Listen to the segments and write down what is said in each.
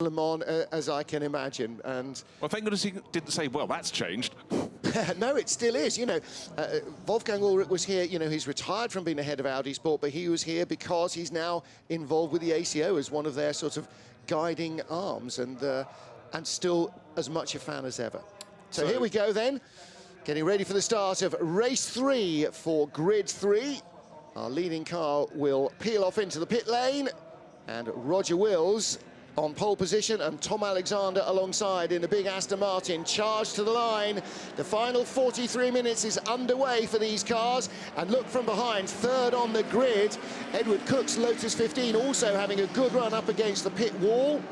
Le Mans as I can imagine. And well, thank goodness he didn't say, well, that's changed. no, it still is. You know, Wolfgang Ulrich was here. You know, he's retired from being the head of Audi Sport, but he was here because he's now involved with the ACO as one of their sort of guiding arms, and still as much a fan as ever. So here we go then, getting ready for the start of race 3 for grid 3. Our leading car will peel off into the pit lane, and Roger Wills on pole position, and Tom Alexander alongside in the big Aston Martin, charged to the line. The final 43 minutes is underway for these cars, and look from behind, third on the grid, Edward Cook's Lotus 15 also having a good run up against the pit wall.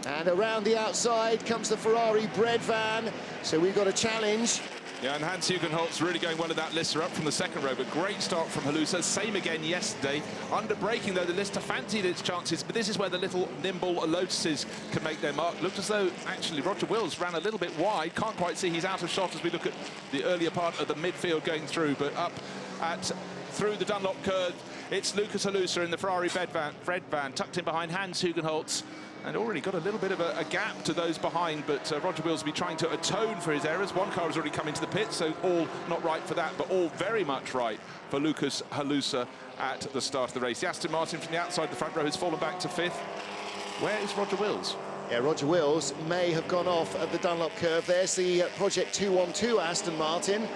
And around the outside comes the Ferrari Breadvan, so we've got a challenge. Yeah, and Hans Hugenholtz really going well in that Lister up from the second row, but great start from Halusa. Same again yesterday. Under braking, though, the Lister fancied its chances, but this is where the little nimble Lotuses can make their mark. Looked as though, actually, Roger Wills ran a little bit wide. Can't quite see, he's out of shot as we look at the earlier part of the midfield going through, but up through the Dunlop curve, it's Lucas Halusa in the Ferrari Breadvan, tucked in behind Hans Hugenholtz. And already got a little bit of a gap to those behind, but Roger Wills will be trying to atone for his errors. One car has already come into the pit, so all not right for that, but all very much right for Lucas Halusa at the start of the race. The Aston Martin from the outside the front row has fallen back to 5th. Where is Roger Wills? Yeah, Roger Wills may have gone off at the Dunlop curve. There's the Project 212 Aston Martin.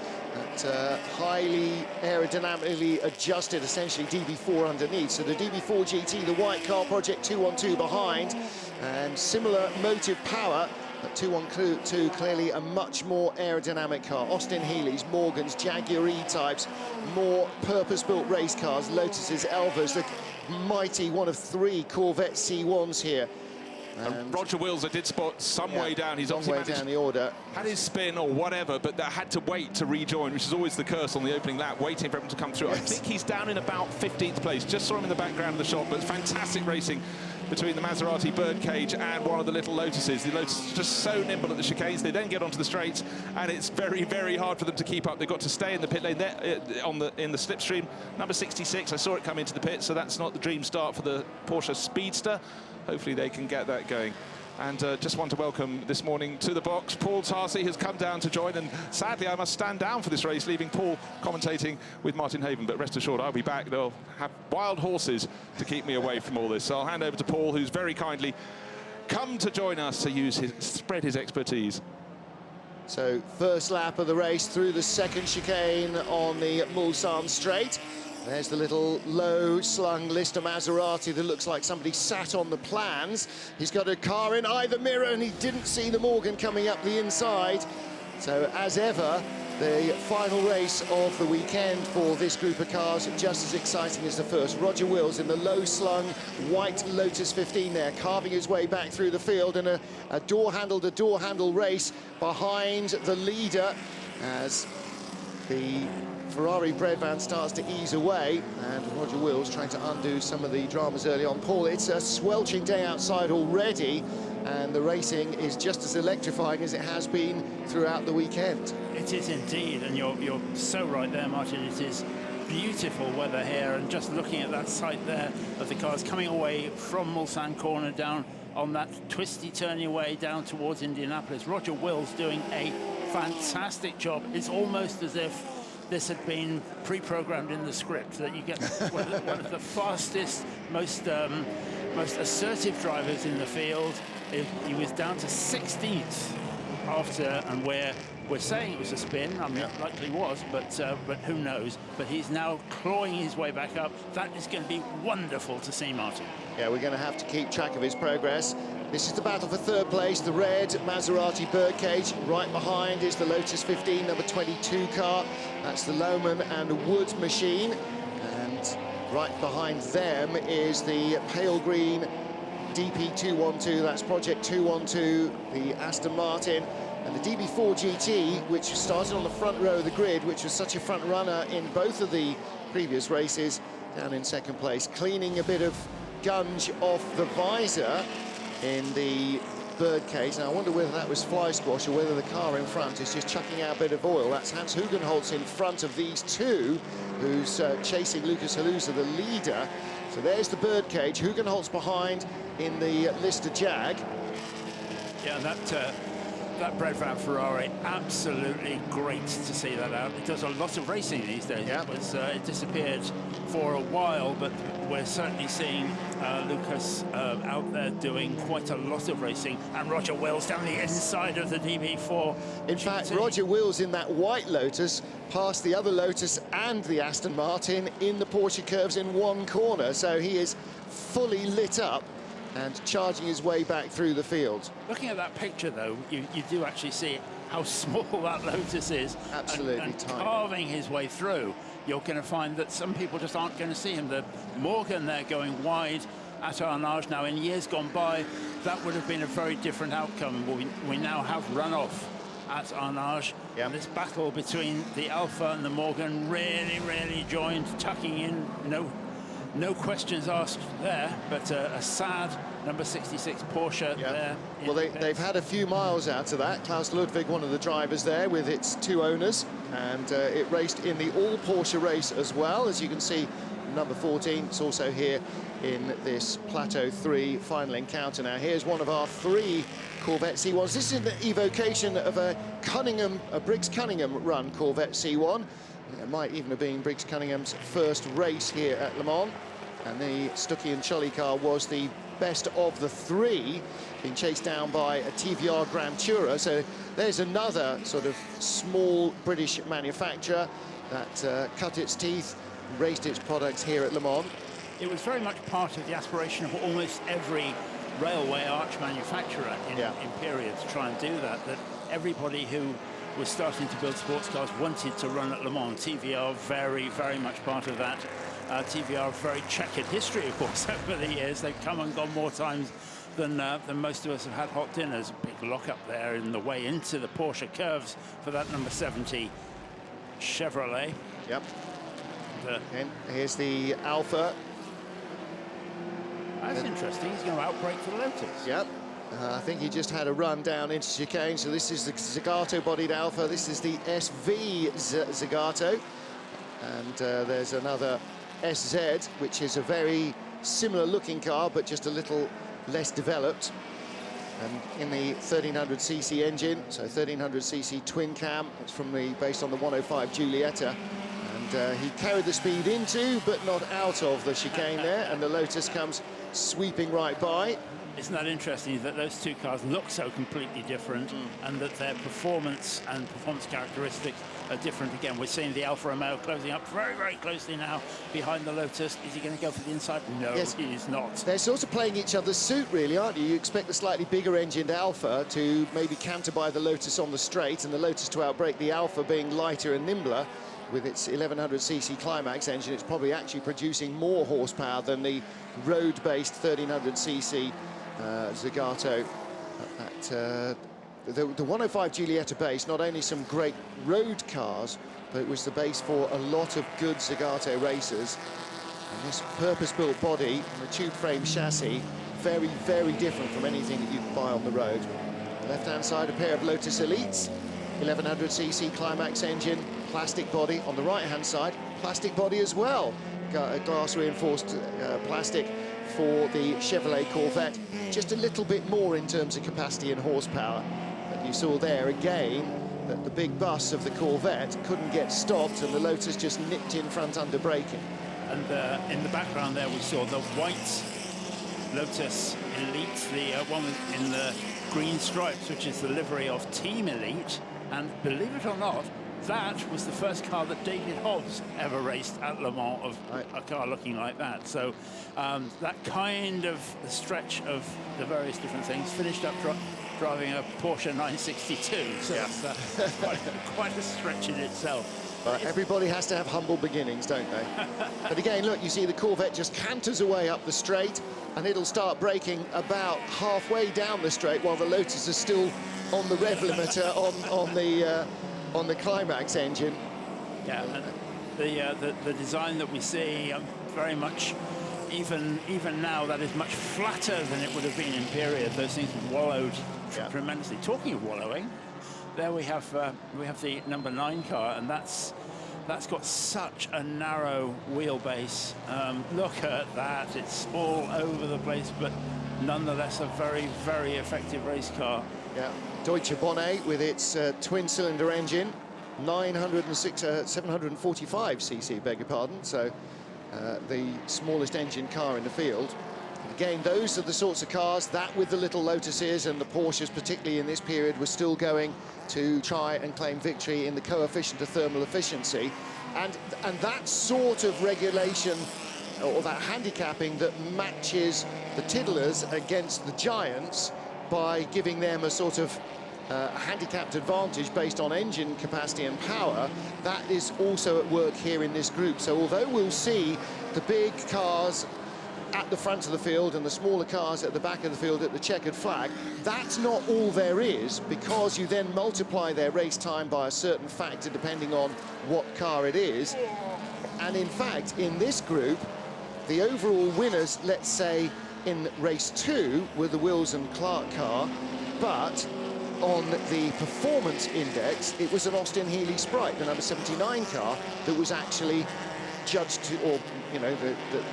That highly aerodynamically adjusted, essentially DB4 underneath. So the DB4 GT, the white car, Project 212 behind, and similar motive power. But 212 clearly a much more aerodynamic car. Austin Healey's, Morgan's, Jaguar E-types, more purpose-built race cars, Lotus's, Elva's, the mighty one of 3 Corvette C1s here. And Roger Wills, I did spot some way down. He's obviously way down the order. Had his spin or whatever, but that had to wait to rejoin, which is always the curse on the opening lap, waiting for everyone to come through. Yes. I think he's down in about 15th place. Just saw him in the background of the shot, but fantastic racing between the Maserati Birdcage and one of the little Lotuses. The Lotus is just so nimble at the chicanes. They then get onto the straights, and it's very, very hard for them to keep up. They've got to stay in the pit lane there, in the slipstream. Number 66, I saw it come into the pit, so that's not the dream start for the Porsche Speedster. Hopefully they can get that going. And just want to welcome this morning to the box, Paul Tarsi has come down to join, and sadly I must stand down for this race, leaving Paul commentating with Martin Haven, but rest assured I'll be back. They'll have wild horses to keep me away from all this. So I'll hand over to Paul, who's very kindly come to join us to spread his expertise. So first lap of the race through the second chicane on the Mulsanne straight. There's the little low-slung Lister Maserati that looks like somebody sat on the plans. He's got a car in either mirror, and he didn't see the Morgan coming up the inside. So, as ever, the final race of the weekend for this group of cars, just as exciting as the first. Roger Wills in the low-slung white Lotus 15 there, carving his way back through the field in a door-handle race behind the leader as the Ferrari Breadvan starts to ease away, and Roger Wills trying to undo some of the dramas early on. Paul, it's a sweltering day outside already, and the racing is just as electrifying as it has been throughout the weekend. It is indeed, and you're so right there, Martin. It is beautiful weather here, and just looking at that sight there of the cars coming away from Mulsanne Corner down on that twisty turning way down towards Indianapolis. Roger Wills doing a fantastic job. It's almost as if this had been pre-programmed in the script, that you get one of the fastest, most assertive drivers in the field. He was down to 16th after, and where we're saying it was a spin, I mean, it likely was, but who knows? But he's now clawing his way back up. That is going to be wonderful to see, Martin. Yeah, we're going to have to keep track of his progress. This is the battle for third place, the red Maserati Birdcage. Right behind is the Lotus 15, number 22 car. That's the Louwman and Wood machine. And right behind them is the pale green DP212, that's Project 212, the Aston Martin. And the DB4 GT, which started on the front row of the grid, which was such a front runner in both of the previous races, down in second place, cleaning a bit of gunge off the visor in the Birdcage. Now I wonder whether that was fly squash or whether the car in front is just chucking out a bit of oil. That's Hans Hugenholtz in front of these two, who's chasing Lucas Halusa, the leader. So there's the Birdcage. Hugenholtz behind in the Lister Jag. Yeah, that Breadvan Ferrari, absolutely great to see that out. It does a lot of racing these days. Yeah. It disappeared for a while, but we're certainly seeing Lukas out there doing quite a lot of racing, and Roger Wills down the inside of the DB4. In fact, Roger Wills in that white Lotus passed the other Lotus and the Aston Martin in the Porsche curves in one corner, so he is fully lit up and charging his way back through the field. Looking at that picture, though, you do actually see how small that Lotus is. Absolutely and tiny. Carving his way through, you're going to find that some people just aren't going to see him. The Morgan there going wide at Arnage now. In years gone by, that would have been a very different outcome. We now have runoff at Arnage. Yep. And this battle between the Alpha and the Morgan really joined, tucking in. No questions asked there, but a sad number 66 Porsche there. Well, they've had a few miles out of that. Klaus Ludwig, one of the drivers there with its two owners, and it raced in the all-Porsche race as well. As you can see, number 14, it's also here in this Plateau 3 final encounter. Now, here's one of our 3 Corvette C1s. This is an evocation of a Briggs Cunningham run Corvette C1. It might even have been Briggs Cunningham's first race here at Le Mans, and the Stuckey and Chully car was the best of the 3, being chased down by a TVR Grand Tourer. So there's another sort of small British manufacturer that cut its teeth, raced its products here at Le Mans. It was very much part of the aspiration of almost every railway arch manufacturer in period to try and do that everybody who was starting to build sports cars wanted to run at Le Mans. TVR very much part of that. TVR very checkered history, of course, over the years. They've come and gone more times than most of us have had hot dinners. Big lock-up there in the way into the Porsche curves for that number 70 Chevrolet. Yep. And here's the Alpha. That's interesting. He's going to outbrake the Lotus. Yep. I think he just had a run down into chicane. So this is the Zagato-bodied Alpha. This is the SV Zagato. And there's another SZ, which is a very similar-looking car, but just a little less developed. And in the 1300cc engine, so 1300cc twin cam. It's based on the 105 Giulietta. And he carried the speed into, but not out of the chicane there. And the Lotus comes sweeping right by. Isn't that interesting that those two cars look so completely different and that their performance and performance characteristics are different again? We're seeing the Alfa Romeo closing up very closely now behind the Lotus. Is he going to go for the inside? No, yes. He is not. They're sort of playing each other's suit, really, aren't you? You expect the slightly bigger engined Alfa to maybe counter by the Lotus on the straight, and the Lotus to outbrake the Alfa being lighter and nimbler. With its 1100cc Climax engine, it's probably actually producing more horsepower than the road-based 1300cc Zagato. The 105 Giulietta base, not only some great road cars, but it was the base for a lot of good Zagato racers. And this purpose-built body and the tube frame chassis, very different from anything that you can buy on the road. Left-hand side, a pair of Lotus Elites, 1100cc Climax engine, plastic body. On the right-hand side, plastic body as well. Got a glass-reinforced plastic for the Chevrolet Corvette. Just a little bit more in terms of capacity and horsepower. But you saw there again that the big bus of the Corvette couldn't get stopped, and the Lotus just nipped in front under braking. And in the background there, we saw the white Lotus Elite, the one in the green stripes, which is the livery of Team Elite. And believe it or not, that was the first car that David Hobbs ever raced at Le Mans, of a car looking like that. So that kind of stretch of the various different things, finished up driving a Porsche 962. So that's quite a stretch in itself. But everybody has to have humble beginnings, don't they? But again, look, you see the Corvette just canters away up the straight, and it'll start braking about halfway down the straight while the Lotus is still on the rev limiter on the Climax engine. Yeah, and the design that we see very much, even now, that is much flatter than it would have been in period. Those things wallowed tremendously. Talking of wallowing, there we have the number 9 car, and that's that's got such a narrow wheelbase. Look at that, it's all over the place, but nonetheless a very, very effective race car. Yeah, Deutsche Bonnet with its twin-cylinder engine, 745 cc, beg your pardon, so the smallest engine car in the field. Again, those are the sorts of cars that, with the little Lotuses and the Porsches, particularly in this period, were still going to try and claim victory in the coefficient of thermal efficiency. And that sort of regulation, or that handicapping that matches the tiddlers against the giants by giving them a sort of handicapped advantage based on engine capacity and power, that is also at work here in this group. So although we'll see the big cars at the front of the field and the smaller cars at the back of the field at the checkered flag, that's not all there is, because you then multiply their race time by a certain factor depending on what car it is. And in fact, in this group, the overall winners, let's say, in race 2 were the Wills and Clark car, but on the performance index, it was an Austin Healey Sprite, the number 79 car, that was actually judged to, or you know,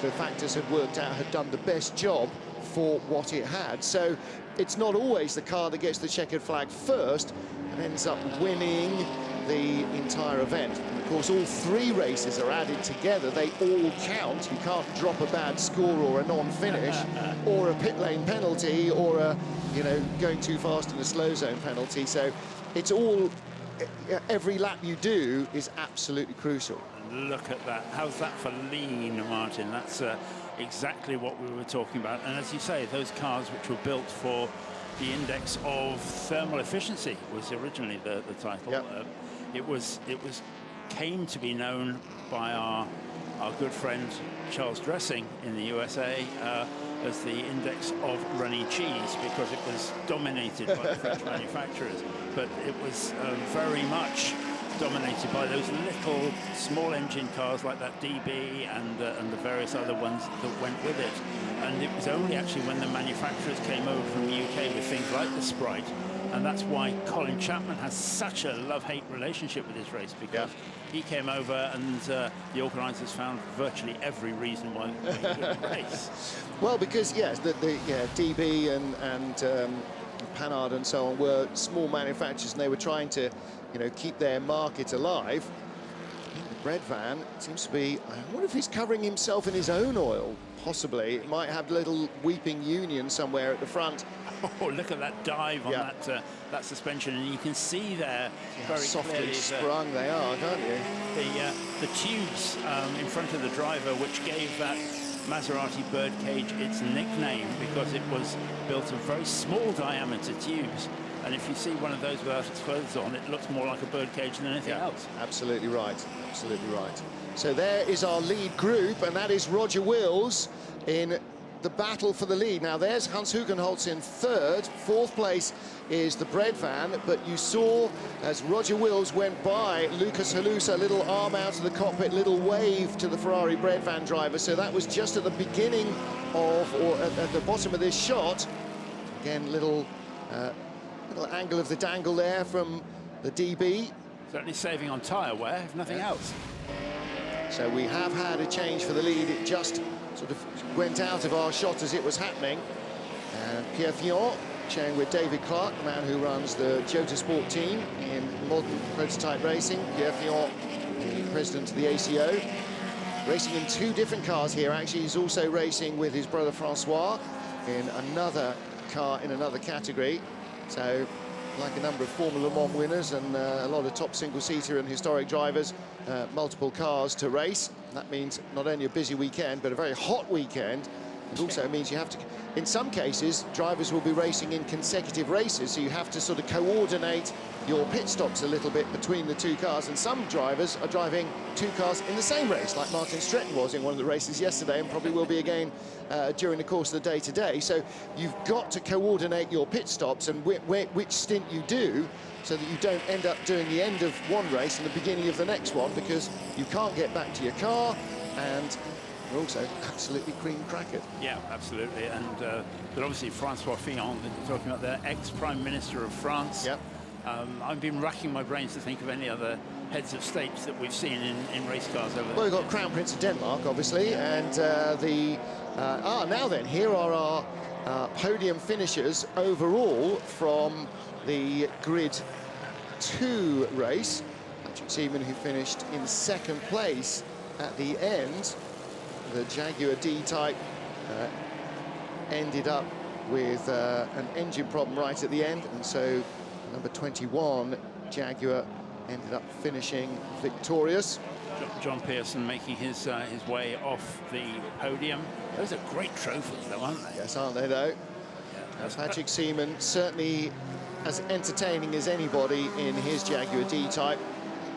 the factors had worked out, had done the best job for what it had. So it's not always the car that gets the checkered flag first and ends up winning the entire event. And of course, all 3 races are added together. They all count. You can't drop a bad score or a non-finish or a pit lane penalty or a, you know, going too fast in a slow zone penalty. So it's all, every lap you do is absolutely crucial. Look at that. How's that for lean, Martin? That's exactly what we were talking about. And as you say, those cars which were built for the index of thermal efficiency was originally the title. Yep. It came to be known by our good friend Charles Dressing in the USA as the index of runny cheese, because it was dominated by the French manufacturers, but it was very much dominated by those little small engine cars like that DB and the various other ones that went with it. And it was only actually when the manufacturers came over from the UK with things like the Sprite, and that's why Colin Chapman has such a love-hate relationship with this race, because he came over and the organisers found virtually every reason why he wouldn't race. Well, because yes, DB and Panhard and so on were small manufacturers, and they were trying to, you know, keep their market alive. The Breadvan seems to be, I wonder if he's covering himself in his own oil, possibly. It might have a little weeping union somewhere at the front. Oh, look at that dive on that suspension, and you can see there very softly clearly sprung they are, can't you? The tubes in front of the driver, which gave that Maserati Birdcage its nickname, because it was built of very small diameter tubes. And if you see one of those without its clothes on, it looks more like a birdcage than anything else. Absolutely right, absolutely right. So there is our lead group, and that is Roger Wills in the battle for the lead. Now there's Hans Hugenholtz in 3rd. 4th place is the Breadvan, but you saw as Roger Wills went by, Lukas Halusa, little arm out of the cockpit, little wave to the Ferrari Breadvan driver. So that was just at the beginning of, or at the bottom of this shot. Again, little angle of the dangle there from the DB. Certainly saving on tyre wear, if nothing else. So we have had a change for the lead. It just sort of went out of our shot as it was happening. And Pierre Fillon sharing with David Clark, the man who runs the Jota Sport team in modern prototype racing. Pierre Fillon, the president of the ACO. Racing in 2 different cars here, actually. He's also racing with his brother Francois in another car in another category. So, like a number of Formula 1 winners and a lot of top single-seater and historic drivers, multiple cars to race. That means not only a busy weekend, but a very hot weekend. It also means you have to, in some cases, drivers will be racing in consecutive races, so you have to sort of coordinate your pit stops a little bit between the 2 cars, and some drivers are driving 2 cars in the same race, like Martin Stretton was in one of the races yesterday, and probably will be again during the course of the day today. So you've got to coordinate your pit stops and which stint you do, so that you don't end up doing the end of one race and the beginning of the next one, because you can't get back to your car, and you're also absolutely cream crackered. Yeah, absolutely. And but obviously Francois Fillon, that you're talking about there, ex-Prime Minister of France. Yep. I've been racking my brains to think of any other heads of states that we've seen in race cars over there. Well, we've got Crown Prince of Denmark, obviously, and now then, here are our podium finishers overall from the Grid 2 race. Patrick Seaman, who finished in second place at the end. The Jaguar D-Type ended up with an engine problem right at the end, and so number 21 Jaguar ended up finishing victorious. John Pearson making his way off the podium. Those are great trophies, though, aren't they? Yes, aren't they, though? Yeah, Patrick Seaman, certainly as entertaining as anybody in his Jaguar D-Type.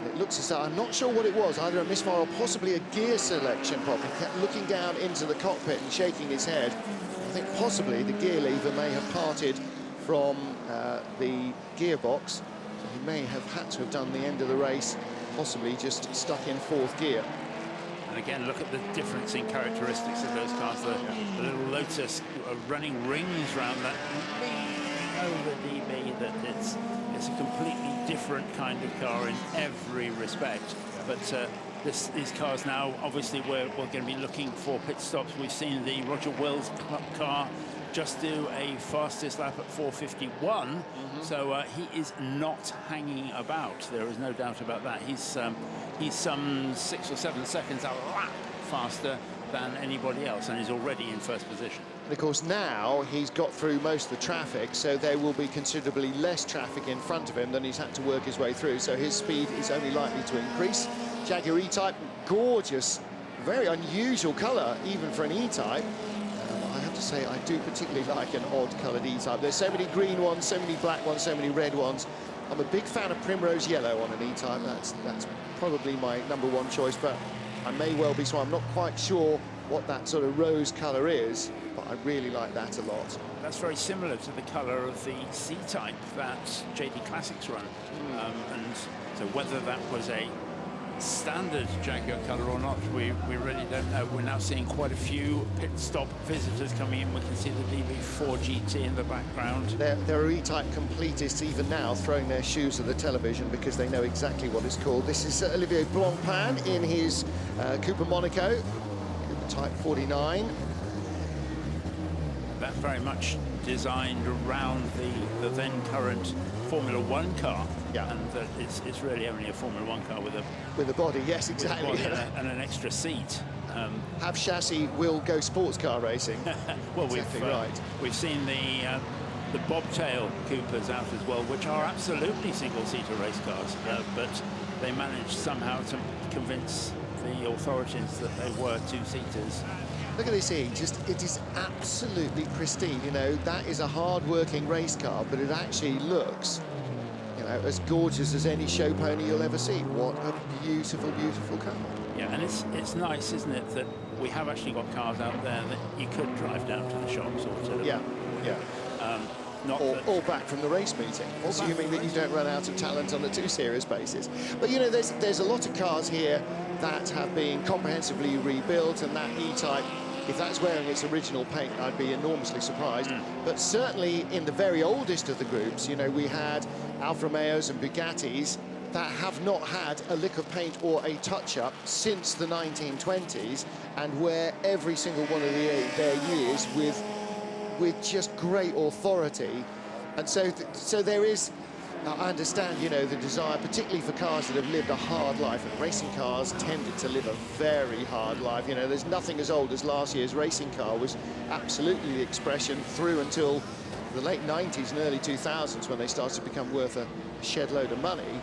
It looks as though, I'm not sure what it was, either a misfire or possibly a gear selection problem. He kept looking down into the cockpit and shaking his head. I think possibly the gear lever may have parted from the gearbox. So he may have had to have done the end of the race, possibly just stuck in fourth gear. And again, look at the difference in characteristics of those cars. The little Lotus running rings around that over DB, that it's a completely different kind of car in every respect. But these cars now, obviously, we're going to be looking for pit stops. We've seen the Roger Wells car just do a fastest lap at 4:51, so he is not hanging about. There is no doubt about that. He's some 6 or 7 seconds a lap faster than anybody else, and is already in first position. And of course now he's got through most of the traffic, so there will be considerably less traffic in front of him than he's had to work his way through, so his speed is only likely to increase. Jaguar E-Type, gorgeous, very unusual colour even for an E-Type. I have to say I do particularly like an odd coloured E-Type. There's so many green ones, so many black ones, so many red ones. I'm a big fan of primrose yellow on an E-Type. That's probably my #1 choice, but I may well be, so I'm not quite sure what that sort of rose colour is, but I really like that a lot. That's very similar to the colour of the C-Type that JD Classics run. And so whether that was a standard Jaguar colour or not, we really don't know. We're now seeing quite a few pit stop visitors coming in. We can see the DB4 GT in the background. There are E-Type completists even now throwing their shoes at the television because they know exactly what it's called. This is Olivier Blancpain in his Cooper Monaco, Cooper Type 49. That very much designed around the then current Formula One car. Yeah. And that it's really only a Formula One car with a body, yes, exactly. Body and an extra seat. Have chassis will go sports car racing. Well, exactly we've seen the bobtail Coopers out as well, which are absolutely single-seater race cars, but they managed somehow to convince the authorities that they were two-seaters. Look at this here, it is absolutely pristine. You know, that is a hard-working race car, but it actually looks, you know, as gorgeous as any show pony you'll ever see. What a beautiful, beautiful car. Yeah, and it's nice, isn't it, that we have actually got cars out there that you could drive down to the shops or to Yeah. Or back from the race meeting, assuming that you don't run out of talent on a 2 Series basis. But you know, there's a lot of cars here that have been comprehensively rebuilt, and that E-Type, if that's wearing its original paint, I'd be enormously surprised. But certainly in the very oldest of the groups, you know, we had Alfa Romeos and Bugattis that have not had a lick of paint or a touch-up since the 1920s, and wear every single one of their years with just great authority. And so there is, I understand, you know, the desire, particularly for cars that have lived a hard life, and racing cars tended to live a very hard life. You know, there's nothing as old as last year's racing car was absolutely the expression through until the late 90s and early 2000s, when they started to become worth a shed load of money.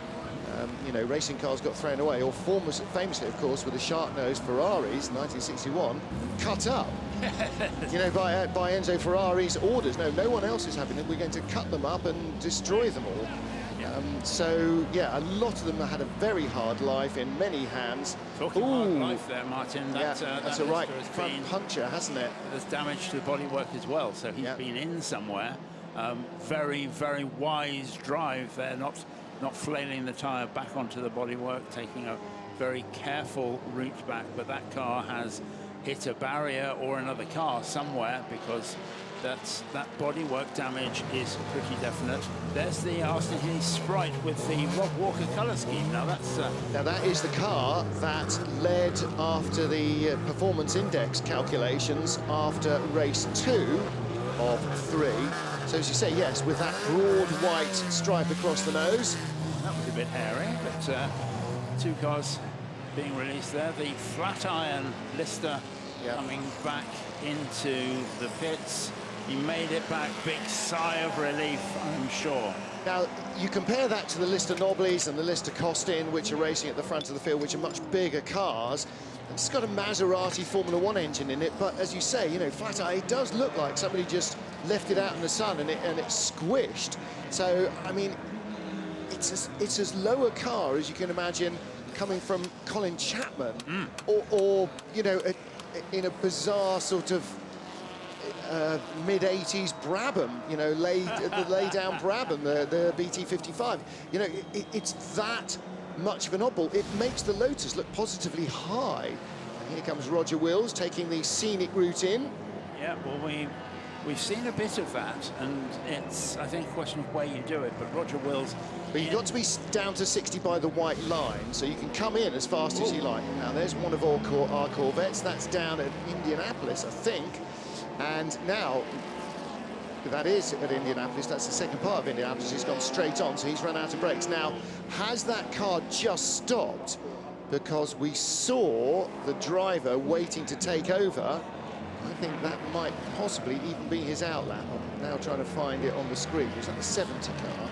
You know, racing cars got thrown away, or famously, of course, with the shark-nosed Ferraris, 1961, cut up. You know, by Enzo Ferrari's orders. No one else is having them. We're going to cut them up and destroy them all. So, yeah, a lot of them had a very hard life in many hands. Talking hard life there, Martin. That's a right front puncher, hasn't it? There's damage to the bodywork as well, so he's been in somewhere. Very, very wise drive there, not flailing the tyre back onto the bodywork, taking a very careful route back, but that car has hit a barrier or another car somewhere, because that bodywork damage is pretty definite. There's the Aston Healey Sprite with the Rob Walker colour scheme. Now that's now that is the car that led after the performance index calculations after race 2 of 3. So as you say, yes, with that broad white stripe across the nose. that was a bit hairy, but 2 cars being released there. The flat iron Lister coming back into the pits. He made it back, big sigh of relief, I'm sure. Now, you compare that to the Lister Nyblaeus and the Lister Costin, which are racing at the front of the field, which are much bigger cars. It's got a Maserati Formula 1 engine in it, but as you say, you know, flat eye, it does look like somebody just left it out in the sun and it's squished. So, I mean, it's as low a car as you can imagine coming from Colin Chapman, or you know, in a bizarre sort of mid-80s Brabham, you know, the lay-down Brabham, the BT55. You know, it's that much of an oddball. It makes the Lotus look positively high. And here comes Roger Wills taking the scenic route in. Yeah, well, we've seen a bit of that, and it's, I think, a question of where you do it, but Roger Wills... But you've got to be down to 60 by the white line, so you can come in as fast as you like. Now, there's one of our Corvettes. That's down at Indianapolis, I think. And now, that is at Indianapolis. That's the second part of Indianapolis. He's gone straight on, so he's run out of brakes. Now, has that car just stopped because we saw the driver waiting to take over? I think that might possibly even be his outlap. I'm now trying to find it on the screen. Was that the 70 car?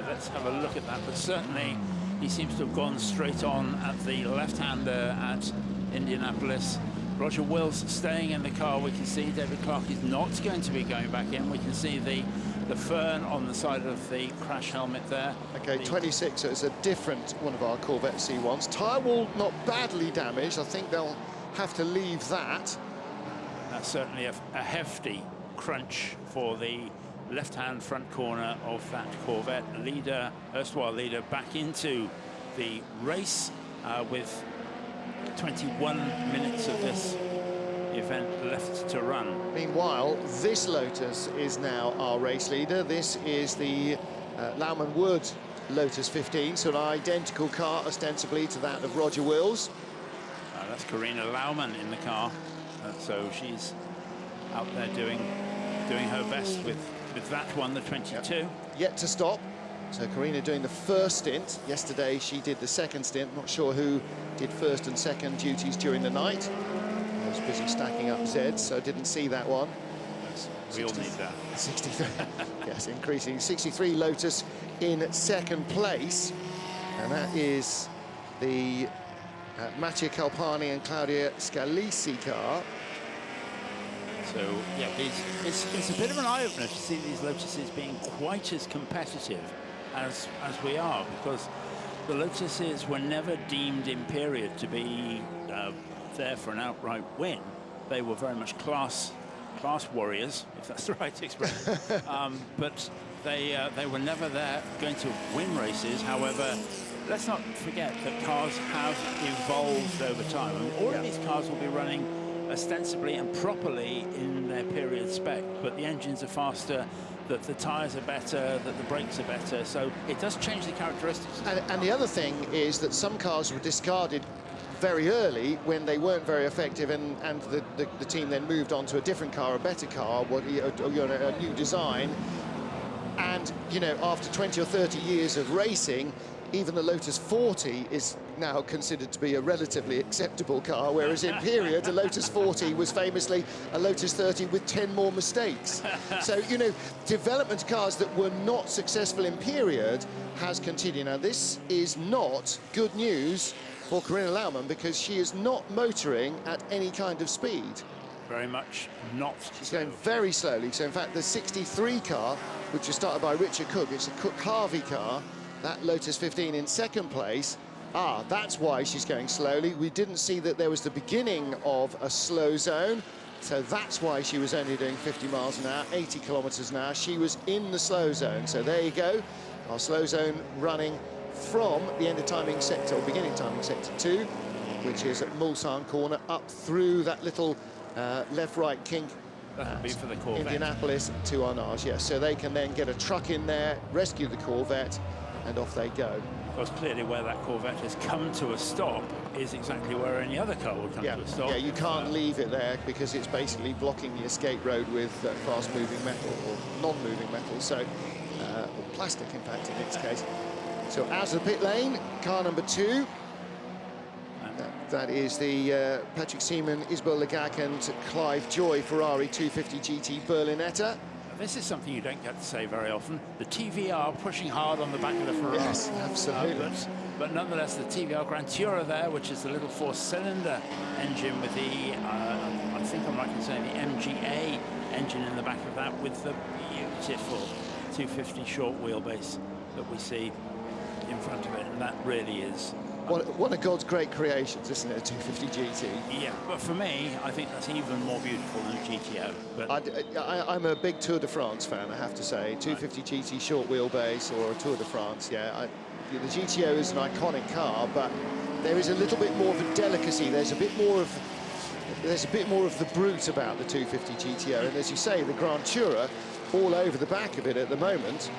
Let's have a look at that, but certainly he seems to have gone straight on at the left-hander at Indianapolis. Roger Wills staying in the car. We can see David Clark is not going to be going back in. We can see the fern on the side of the crash helmet there. Okay, 26, so it's a different one of our Corvette C1s. Tyre wall not badly damaged. I think they'll have to leave that. That's certainly a hefty crunch for the left-hand front corner of that Corvette. Leader, erstwhile leader, back into the race with 21 minutes of this event left to run. Meanwhile, this Lotus is now our race leader. This is the Louwman Wood Lotus 15, so an identical car ostensibly to that of Roger Wills. That's Karina Louwman in the car, so she's out there doing her best with that one, the 22. Yep. Yet to stop. So Karina doing the first stint. Yesterday she did the second stint. Not sure who did first and second duties during the night. I was busy stacking up Zeds, so didn't see that one. We all need that. 63. Yes, increasing. 63 Lotus in second place. And that is the Mattia Calpani and Claudia Scalisi car. So, yeah, it's a bit of an eye-opener to see these Lotuses being quite as competitive as we are, because the Lotuses were never deemed in period to be there for an outright win. They were very much class warriors, if that's the right expression. But they were never there going to win races. However, let's not forget that cars have evolved over time. I mean, all of these cars will be running ostensibly and properly in their period spec, but the engines are faster, that the tyres are better, that the brakes are better, so it does change the characteristics. And the other thing is that some cars were discarded very early when they weren't very effective, and the team then moved on to a different car, a better car, a new design. And, you know, after 20 or 30 years of racing, even the Lotus 40 is now considered to be a relatively acceptable car, whereas in period, the Lotus 40 was famously a Lotus 30 with 10 more mistakes. So, you know, development cars that were not successful in period has continued. Now, this is not good news for Karina Louwman, because she is not motoring at any kind of speed. Very much not. She's going very slowly. So, in fact, the 63 car, which was started by Richard Cook, it's a Cook-Harvey car, that Lotus 15 in second place. That's why she's going slowly. We didn't see that there was the beginning of a slow zone, so that's why she was only doing 50 miles an hour, 80 kilometers an hour. She was in the slow zone, so there you go. Our slow zone running from the end of timing sector, or beginning timing sector 2, which is at Mulsanne corner, up through that little left-right kink That'll be for the Corvette. Indianapolis to Arnage, yes. So they can then get a truck in there, rescue the Corvette, and off they go. Because clearly where that Corvette has come to a stop is exactly where any other car would come to a stop. Yeah, you can't leave it there because it's basically blocking the escape road with fast-moving metal or non-moving metal, so or plastic, in fact, in its case. So out of the pit lane, car number 2. That is the Patrick Seaman, Isabel Legac and Clive Joy Ferrari 250 GT Berlinetta. This is something you don't get to say very often. The TVR pushing hard on the back of the Ferrari. Yes, absolutely. But nonetheless, the TVR Grand Tourer there, which is the little 4-cylinder engine with the, I think I'm right in saying the MGA engine in the back of that, with the beautiful 250 short wheelbase that we see in front of it, and that really is one of God's great creations, isn't it, a 250 GT? Yeah, but for me, I think that's even more beautiful than a GTO. But I'm a big Tour de France fan, I have to say. 250 GT short wheelbase or a Tour de France, yeah. The GTO is an iconic car, but there is a little bit more of a delicacy. There's a bit more of the brute about the 250 GTO, and as you say, the Grand Tourer all over the back of it at the moment.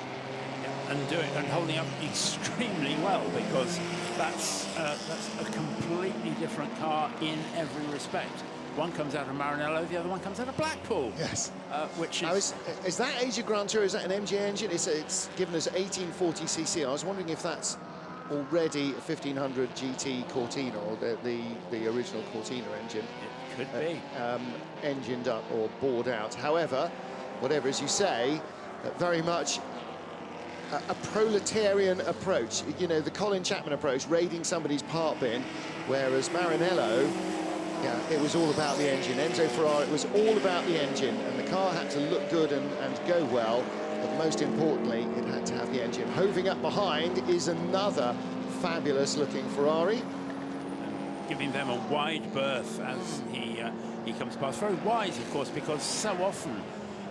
And holding up extremely well, because that's a completely different car in every respect. One comes out of Maranello, the other one comes out of Blackpool. Yes. Which is that Asia Grand Tour? Is that an MG engine? It's given us 1840cc. I was wondering if that's already a 1500 GT Cortina, or the original Cortina engine. It could be. Engined up or bored out. However, whatever, as you say, very much a proletarian approach, you know, the Colin Chapman approach, raiding somebody's part bin, whereas Maranello, yeah, it was all about the engine. Enzo Ferrari, it was all about the engine, and the car had to look good and go well, but most importantly, it had to have the engine. Hoving up behind is another fabulous-looking Ferrari. Giving them a wide berth as he comes past. Very wise, of course, because so often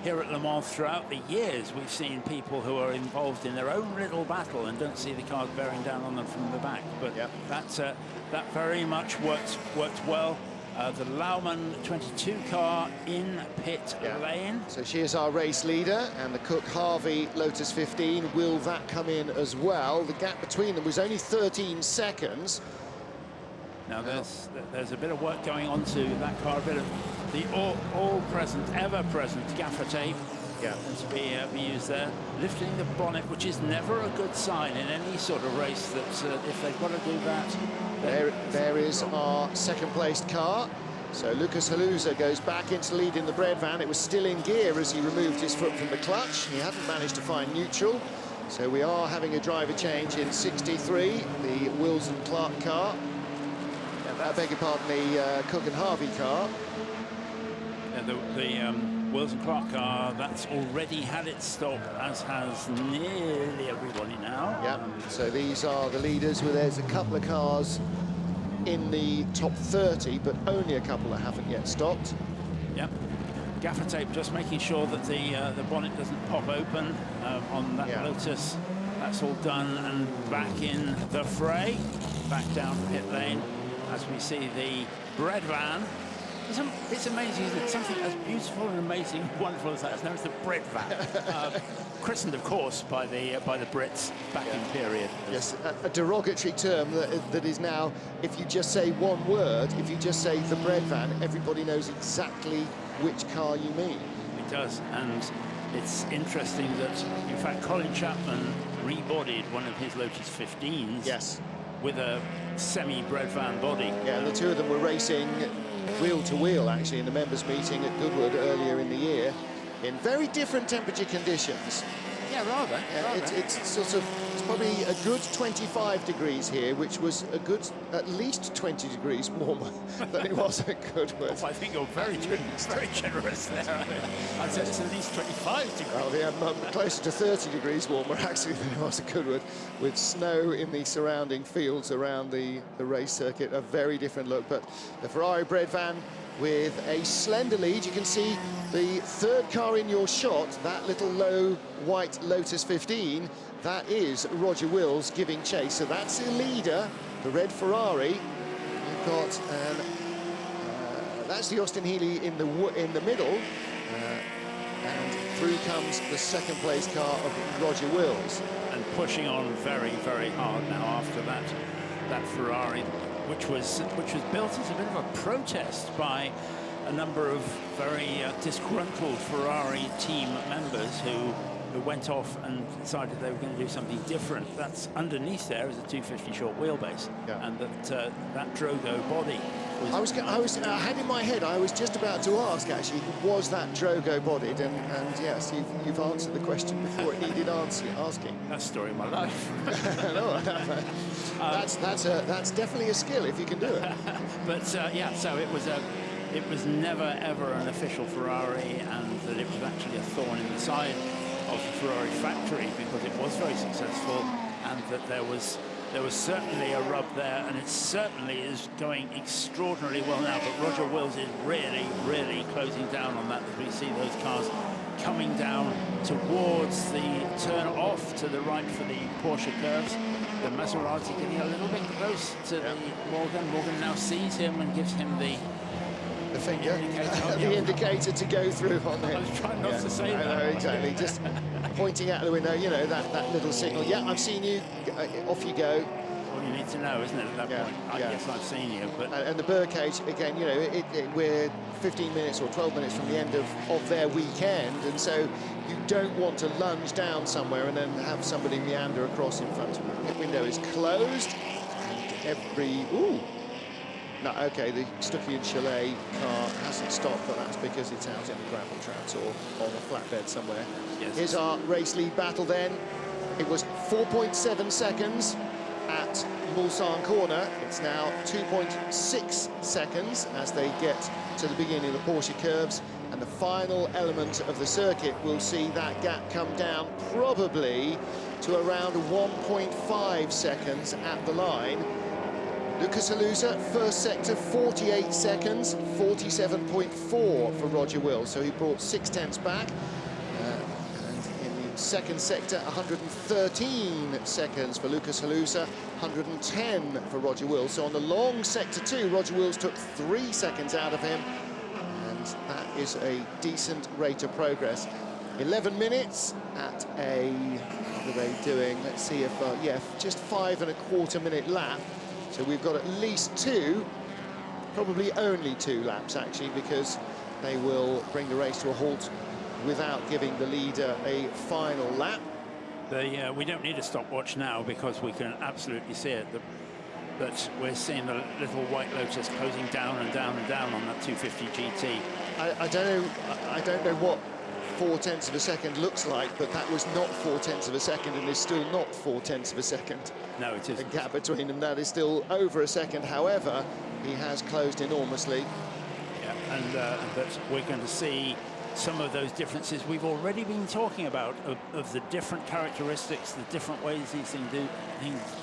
here at Le Mans throughout the years, we've seen people who are involved in their own little battle and don't see the cars bearing down on them from the back. But yep, that very much worked well. The Louwman 22 car in pit lane. So she is our race leader, and the Cook Harvey Lotus 15. Will that come in as well? The gap between them was only 13 seconds. Now there's a bit of work going on to that car, a bit of the all-present, ever-present gaffer tape to be used there. Lifting the bonnet, which is never a good sign in any sort of race, that if they've got to do that. There is our second-placed car. So Lucas Haluza goes back into lead in the Breadvan. It was still in gear as he removed his foot from the clutch. He hadn't managed to find neutral. So we are having a driver change in 63, the Wills and Clark car. I beg your pardon, the Cook and Harvey car. The Wills and Clark car, that's already had its stop, as has nearly everybody now. Yeah, so these are the leaders. Well, there's a couple of cars in the top 30, but only a couple that haven't yet stopped. Yep. Gaffer tape, just making sure that the bonnet doesn't pop open on that Lotus. That's all done, and back in the fray, back down pit lane, as we see the Breadvan. It's amazing that something as beautiful and amazing and wonderful as that is known as the Breadvan. Christened, of course, by the Brits back in period. Yes, a derogatory term that is now, if you just say one word, if you just say the Breadvan, everybody knows exactly which car you mean. It does, and it's interesting that, in fact, Colin Chapman rebodied one of his Lotus 15s. Yes. With a semi-Breadvan body. Yeah, the two of them were racing wheel to wheel, actually, in the members' meeting at Goodwood earlier in the year, in very different temperature conditions. Yeah, rather. It's probably a good 25 degrees here, which was a good at least 20 degrees warmer than it was at Goodwood. Oh, I think you're very generous there. I'd say it's at least 25 degrees. Well, yeah, closer to 30 degrees warmer, actually, than it was at Goodwood, with snow in the surrounding fields around the race circuit. A very different look, but the Ferrari Breadvan with a slender lead. You can see the third car in your shot, that little low white Lotus 15, that is Roger Wills giving chase. So that's the leader, the red Ferrari. You've got that's the Austin Healey in the middle, And through comes the second place car of Roger Wills. And pushing on very, very hard now after that Ferrari, which was built as a bit of a protest by a number of very disgruntled Ferrari team members who went off and decided they were going to do something different. That's underneath there is a 250 short wheelbase, and that Drogo body was... I had in my head, I was just about to ask actually, was that Drogo bodied? And yes, you've answered the question before it needed asking. That's the story of my life. No, that's definitely a skill if you can do it. But yeah, so it was never ever an official Ferrari, and that it was actually a thorn in the side of the Ferrari factory because it was very successful, and that there was certainly a rub there, and it certainly is going extraordinarily well now. But Roger Wills is really, really closing down on that as we see those cars coming down towards the turn off to the right for the Porsche curves. The Maserati getting a little bit close to the Morgan. Morgan now sees him and gives him the finger, the indicator to go through on him. I was trying not to say that. I know, exactly. Just pointing out the window, you know, that little signal. Yeah, I've seen you. Off you go. All you need to know, isn't it, at that point? Yes, I've seen you. But and the Birdcage, again, you know, we're 15 minutes or 12 minutes from the end of their weekend, and so you don't want to lunge down somewhere and then have somebody meander across in front of you. The window is closed. No, okay, the Stuckey and Chalet car hasn't stopped, but that's because it's out in the gravel traps or on a flatbed somewhere. Yes. Here's our race lead battle then. It was 4.7 seconds at Mulsanne corner. It's now 2.6 seconds as they get to the beginning of the Porsche curves, and the final element of the circuit will see that gap come down probably to around 1.5 seconds at the line. Lucas Halusa, first sector, 48 seconds, 47.4 for Roger Wills, so he brought 0.6 back. And in the second sector, 113 seconds for Lucas Halusa, 110 for Roger Wills. So on the long sector two, Roger Wills took 3 seconds out of him, and that is a decent rate of progress. 11 minutes at a, what are they doing? Let's see if, just 5.25 minute lap. So we've got at least 2, probably only 2 laps actually, because they will bring the race to a halt without giving the leader a final lap. We don't need a stopwatch now because we can absolutely see it. That we're seeing the little white Lotus closing down and down and down on that 250 GT. I don't know what 0.4 of a second looks like, but that was not 0.4 of a second, and is still not 0.4 of a second. No, it isn't. The gap between them, that is still over a second. However, he has closed enormously. Yeah, and that we're going to see some of those differences we've already been talking about of the different characteristics, the different ways these things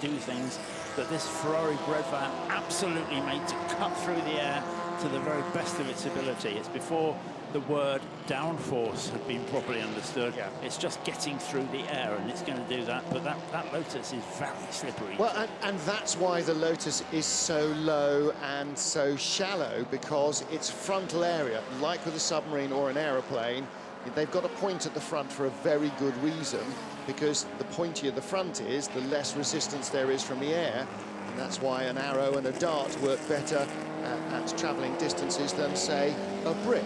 do things, that this Ferrari Breadvan absolutely made to cut through the air to the very best of its ability. It's before the word downforce had been properly understood. Yeah. It's just getting through the air, and it's going to do that. But that Lotus is very slippery. Well, and that's why the Lotus is so low and so shallow, because its frontal area, like with a submarine or an aeroplane, they've got a point at the front for a very good reason, because the pointier the front is, the less resistance there is from the air. And that's why an arrow and a dart work better at travelling distances than, say, a brick.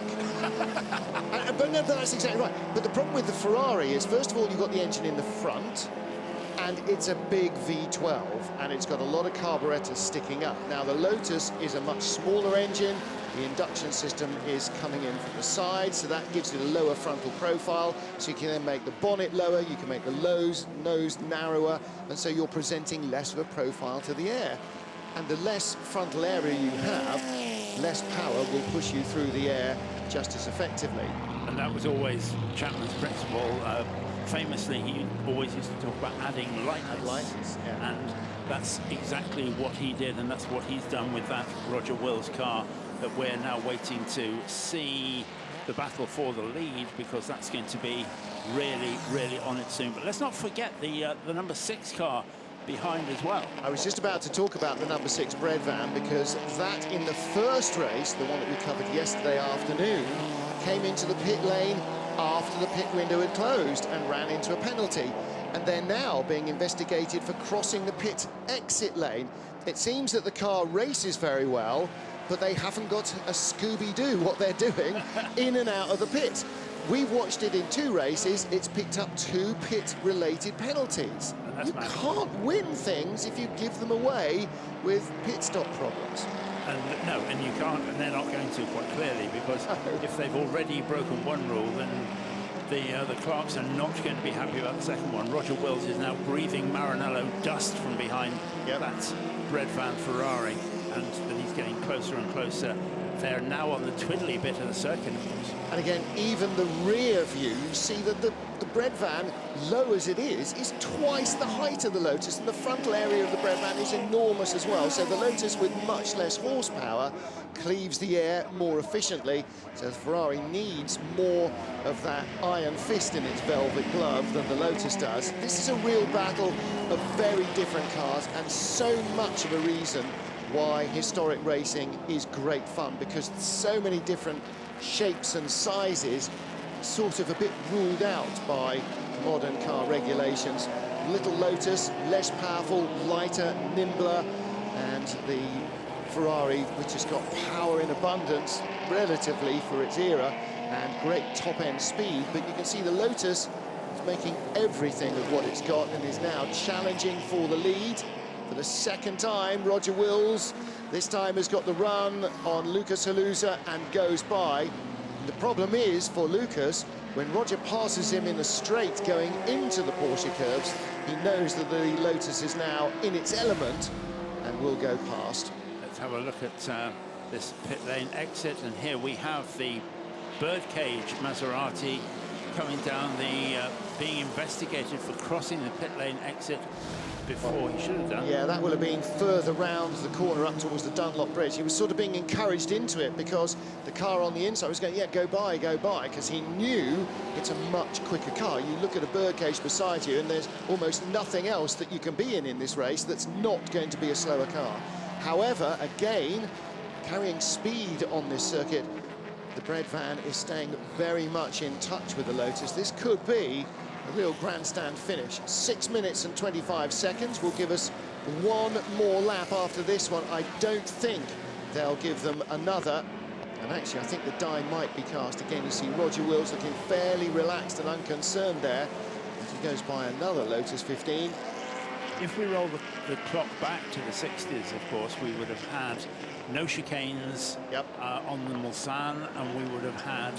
But no, that's exactly right. But the problem with the Ferrari is, first of all, you've got the engine in the front, and it's a big V12, and it's got a lot of carburetors sticking up. Now, the Lotus is a much smaller engine. The induction system is coming in from the side, so that gives you a lower frontal profile, so you can then make the bonnet lower, you can make the nose narrower, and so you're presenting less of a profile to the air. And the less frontal area you have, less power will push you through the air just as effectively. And that was always Chapman's principle. Famously, he always used to talk about adding lightness. Yeah. And that's exactly what he did, and that's what he's done with that Roger Wills car, that we're now waiting to see the battle for the lead, because that's going to be really, really on it soon. But let's not forget the number 6 car behind as well. I was just about to talk about the number 6 Breadvan, because that in the first race, the one that we covered yesterday afternoon, came into the pit lane after the pit window had closed and ran into a penalty. And they're now being investigated for crossing the pit exit lane. It seems that the car races very well, but they haven't got a Scooby-Doo what they're doing in and out of the pit. We've watched it in 2 races. It's picked up 2 pit-related penalties. You can't win things if you give them away with pit stop problems. And no, and you can't, and they're not going to, quite clearly, because if they've already broken one rule, then the Clarks are not going to be happy about the second one. Roger Welch is now breathing Maranello dust from behind that Breadvan Ferrari, and he's getting closer and closer. They're now on the twiddly bit of the circuit, of course. And again, even the rear view, see that the Breadvan, low as it is twice the height of the Lotus, and the frontal area of the Breadvan is enormous as well. So the Lotus, with much less horsepower, cleaves the air more efficiently. So the Ferrari needs more of that iron fist in its velvet glove than the Lotus does. This is a real battle of very different cars, and so much of a reason why historic racing is great fun, because so many different shapes and sizes sort of a bit ruled out by modern car regulations. Little Lotus, less powerful, lighter, nimbler, and the Ferrari, which has got power in abundance relatively for its era and great top-end speed. But you can see the Lotus is making everything of what it's got and is now challenging for the lead. For the second time, Roger Wills this time has got the run on Lucas Haluza and goes by. The problem is for Lucas, when Roger passes him in the straight going into the Porsche curves, he knows that the Lotus is now in its element and will go past. Let's have a look at this pit lane exit, and here we have the Birdcage Maserati coming down being investigated for crossing the pit lane exit before he should have done. Yeah, that would have been further round the corner up towards the Dunlop Bridge. He was sort of being encouraged into it because the car on the inside was going, yeah, go by, because he knew it's a much quicker car. You look at a Birdcage beside you and there's almost nothing else that you can be in this race that's not going to be a slower car. However, again, carrying speed on this circuit, the Breadvan is staying very much in touch with the Lotus. This could be a real grandstand finish. 6 minutes and 25 seconds will give us one more lap after this one. I don't think they'll give them another. And actually, I think the die might be cast. Again, you see Roger Wills looking fairly relaxed and unconcerned there as he goes by another Lotus 15. If we roll the clock back to the 60s, of course, we would have had no chicanes on the Mulsanne, and we would have had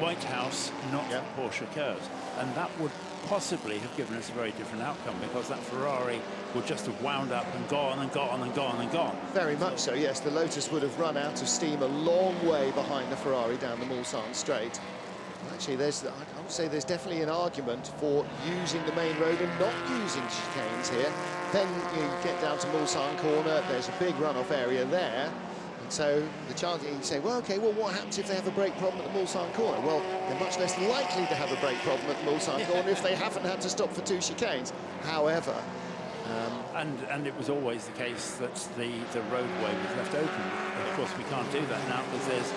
White House, not Porsche curves. And that would possibly have given us a very different outcome, because that Ferrari would just have wound up and gone and gone and gone and gone. Very much so, yes. The Lotus would have run out of steam a long way behind the Ferrari down the Mulsanne straight. Actually, I would say there's definitely an argument for using the main road and not using chicanes here. Then you get down to Mulsanne corner, there's a big runoff area there. And so the chance, you say, well, OK, well, what happens if they have a brake problem at the Mulsanne corner? Well, they're much less likely to have a brake problem at the Mulsanne corner if they haven't had to stop for 2 chicanes. However... And it was always the case that the roadway was left open. And of course, we can't do that now because there's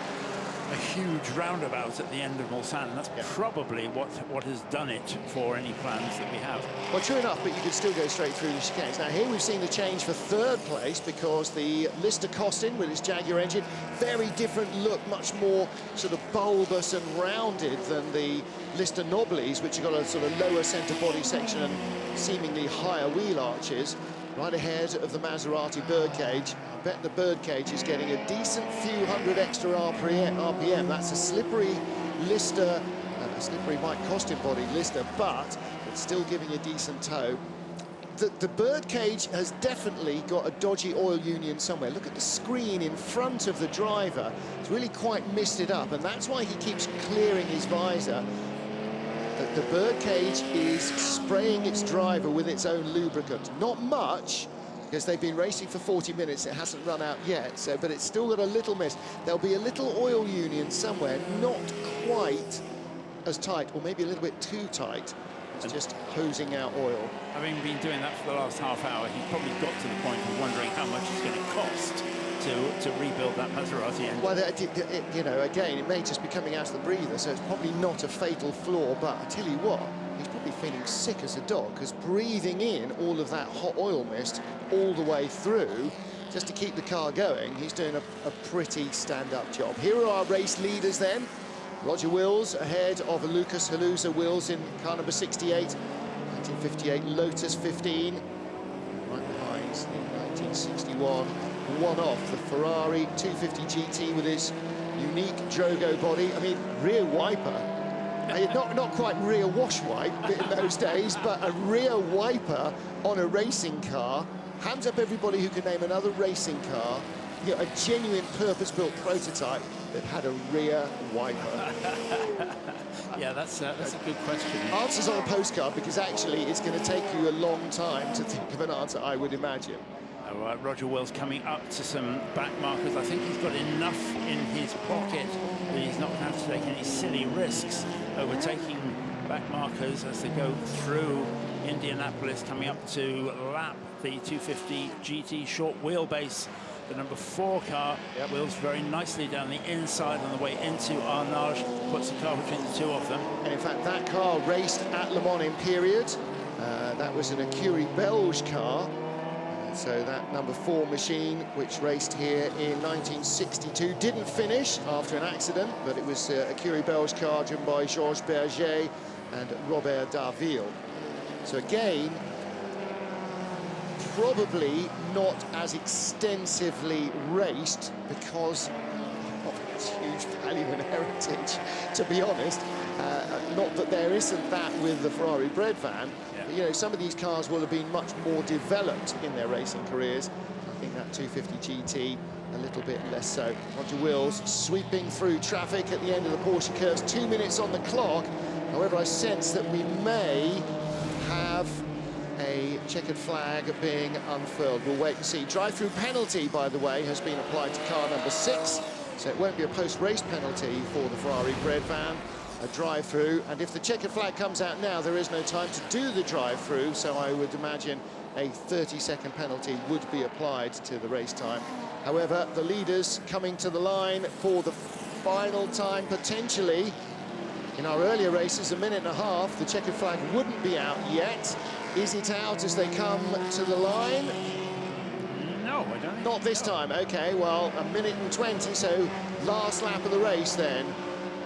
a huge roundabout at the end of Mulsanne. That's probably what has done it for any plans that we have. Well, true enough, but you could still go straight through the chicanes. Now, here we've seen the change for 3rd place because the Lister Costin with its Jaguar engine, very different look, much more sort of bulbous and rounded than the Lister Nyblaeus, which have got a sort of lower centre body section and seemingly higher wheel arches. Right ahead of the Maserati Birdcage. I bet the Birdcage is getting a decent few hundred extra RPM. That's a slippery Lister, a slippery Mike Costin body Lister, but it's still giving a decent tow. The Birdcage has definitely got a dodgy oil union somewhere. Look at the screen in front of the driver. It's really quite misted up, and that's why he keeps clearing his visor. The Birdcage is spraying its driver with its own lubricant. Not much, because they've been racing for 40 minutes. It hasn't run out yet, but it's still got a little mist. There'll be a little oil union somewhere, not quite as tight, or maybe a little bit too tight. It's just hosing out oil. Having been doing that for the last half hour, he's probably got to the point of wondering how much it's going to cost to rebuild that Maserati engine. Well, you know, again, it may just be coming out of the breather, so it's probably not a fatal flaw, but I tell you what, he's probably feeling sick as a dog, because breathing in all of that hot oil mist all the way through, just to keep the car going, he's doing a pretty stand-up job. Here are our race leaders then. Roger Wills ahead of Lukas Haluza. Wills in car number 68, 1958 Lotus 15. Right behind the 1961 one-off, the Ferrari 250 GT with his unique Drogo body. I mean, rear wiper. Not quite rear wash wipe in those days, but a rear wiper on a racing car. Hands up everybody who can name another racing car, you know, a genuine purpose-built prototype that had a rear wiper. Yeah, that's a good question. Answers on a postcard, because actually it's going to take you a long time to think of an answer, I would imagine. All right, Roger Wills coming up to some back markers. I think he's got enough in his pocket that he's not going to have to take any silly risks overtaking back markers as they go through Indianapolis, coming up to lap the 250 GT short wheelbase. The number 4 car wheels very nicely down the inside on the way into Arnage, puts the car between the two of them. And in fact, that car raced at Le Mans in period. That was an Écurie Belge car. So that number 4 machine, which raced here in 1962, didn't finish after an accident, but it was a Écurie Belge car driven by Georges Berger and Robert Darville. So again, probably not as extensively raced because of its huge value and heritage, to be honest. Not that there isn't that with the Ferrari Breadvan, but, you know, some of these cars will have been much more developed in their racing careers. I think that 250 GT a little bit less so. Roger Wills sweeping through traffic at the end of the Porsche curves, 2 minutes on the clock. However, I sense that we may have a checkered flag being unfurled. We'll wait and see. Drive-through penalty, by the way, has been applied to car number 6, so it won't be a post-race penalty for the Ferrari Breadvan. A drive-through, and if the checkered flag comes out now, there is no time to do the drive-through, so I would imagine a 30-second penalty would be applied to the race time. However, the leaders coming to the line for the final time, potentially. In our earlier races, a minute and a half, the checkered flag wouldn't be out yet. Is it out as they come to the line? No, I don't. Not this time. Okay, well, a minute and 20, so last lap of the race then.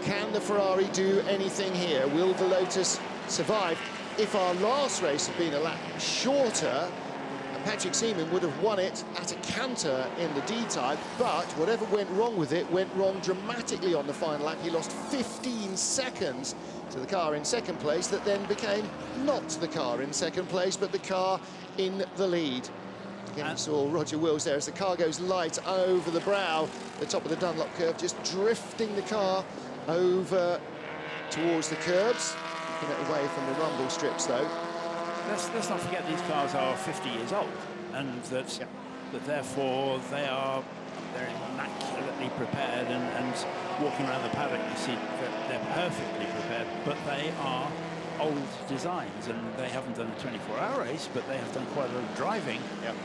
Can the Ferrari do anything here? Will the Lotus survive? If our last race had been a lap shorter, Patrick Seaman would have won it at a canter in the D-type, but whatever went wrong with it went wrong dramatically on the final lap. He lost 15 seconds to the car in second place, that then became not the car in second place, but the car in the lead. Again, we saw Roger Wills there as the car goes light over the brow, the top of the Dunlop curve, just drifting the car over towards the curbs, keeping it away from the rumble strips though. Let's not forget these cars are 50 years old, and that therefore they're immaculately prepared, and walking around the paddock you see that they're perfectly prepared, but they are old designs, and they haven't done a 24-hour race, but they have done quite a lot of driving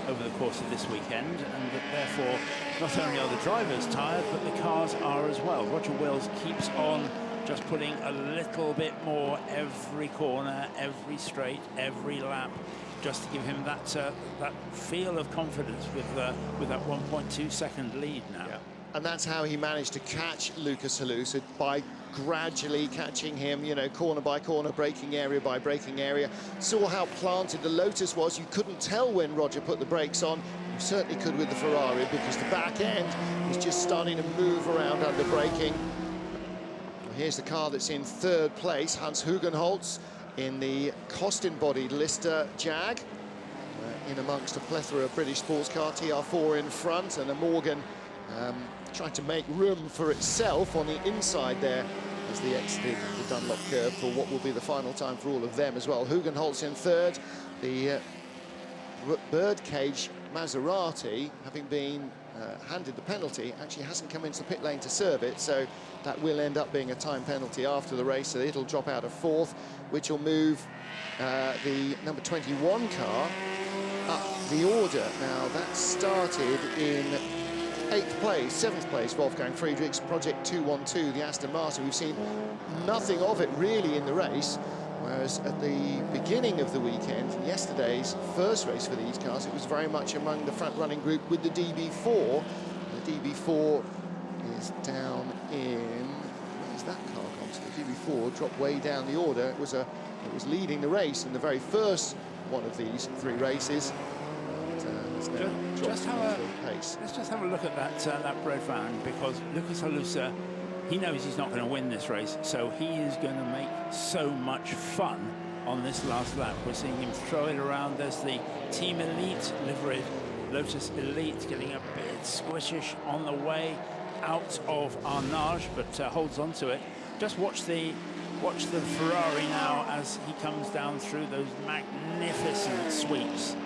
over the course of this weekend, and that therefore not only are the drivers tired, but the cars are as well. Roger Wills keeps on just putting a little bit more every corner, every straight, every lap, just to give him that that feel of confidence with that 1.2-second lead now. Yeah. And that's how he managed to catch Lukas Haluza, by gradually catching him, you know, corner by corner, braking area by braking area. Saw how planted the Lotus was. You couldn't tell when Roger put the brakes on. You certainly could with the Ferrari, because the back end was just starting to move around under braking. Here's the car that's in third place, Hans Hugenholtz, in the Costin-bodied Lister Jag, in amongst a plethora of British sports car, TR4 in front, and a Morgan trying to make room for itself on the inside there as they exited the Dunlop curve for what will be the final time for all of them as well. Hugenholtz in third, the Birdcage Maserati, having been handed the penalty, actually hasn't come into the pit lane to serve it, so that will end up being a time penalty after the race, so it'll drop out of fourth, which will move the number 21 car up the order. Now, that started in 8th place, 7th place, Wolfgang Friedrichs, Project 212, the Aston Martin. We've seen nothing of it really in the race, whereas at the beginning of the weekend, yesterday's first race for these cars, it was very much among the front-running group with the DB4. The DB4 is down in... Where's that car gone to? The DB4 dropped way down the order. It was leading the race in the very first one of these 3 races. Let's just have a look at that Breadvan, because Lukas Halusa, he knows he's not going to win this race, so he is going to make so much fun on this last lap. We're seeing him throw it around. There's the Team Elite livery, Lotus Elite, getting a bit squishish on the way out of Arnage, but holds on to it. Just watch the Ferrari now as he comes down through those magnificent sweeps,